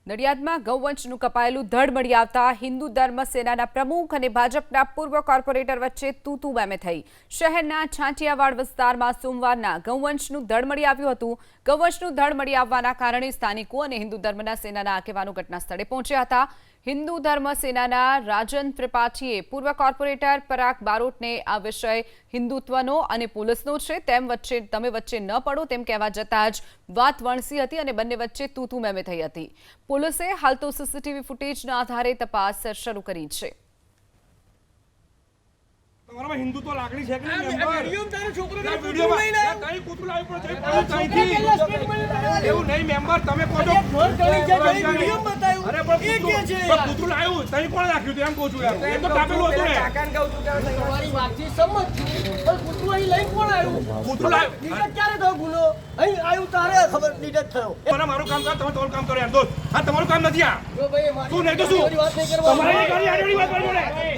નડિયાદમાં ગૌવંશનું કપાયેલું ધડ મળી આવતા હિન્દુ ધર્મ સેનાના પ્રમુખ અને ભાજપના પૂર્વ કોર્પોરેટર વચ્ચે તૂતુ મેમે થઈ। શહેરના છાંટિયાવાડ વિસ્તારમાં સોમવારના ગૌવંશનું ધડ મળી આવ્યું હતું। ગૌવંશનું ધડ મળી આવવાના કારણે સ્થાનિકો અને હિન્દુ ધર્મના સેનાના આગેવાનો ઘટના સ્થળે પહોંચ્યા હતા। હિન્દુ ધર્મ સેનાના રાજન ત્રિપાઠીએ પૂર્વ કોર્પોરેટર પરાગ બારોટને આ વિષય હિન્દુત્વનો અને પોલીસનો છે તેમ તમે વચ્ચે ન પડો તેમ કહેવા જતાં જ વાત વણસી હતી અને બંને વચ્ચે તૂતુ મેમે થઈ હતી। પોલીસે હાલ તો સીસીટીવી ફૂટેજના આધારે તપાસ શરૂ કરી છે। તમારામાં હિન્દુત્વ લાગણી છે કે નહીં મેમ્બર વિડિયો તારો છોકરો ને વિડિયો લઈને કઈ કૂતરું લાવ્યું પણ કઈથી એવું નહીં મેમ્બર તમે કહો છો ઘર કરી છે વિડિયો બતાવ્યું અરે પણ એ કે છે કૂતરું લાવ્યું તઈ કોણ રાખ્યું તેમ કહું છું યાર એ તો કાપેલું હતું ને કાકાને કહું છું કે તમારી વાતથી સમજ પણ કૂતરું અહીં લઈ કોણ આવ્યું કૂતરું લાવ્યું ડિટેક્ટ ક્યારે થયો ગુનો અહીં આવ્યું તારે ખબર ડિટેક્ટ થયો મને મારું કામ કર તમે તમારું કામ કરો યાર દોસ્ત આ તમારું કામ નથી આ જો ભાઈ તું નહીં તો શું તમારી ગાડી આડી વાત કરી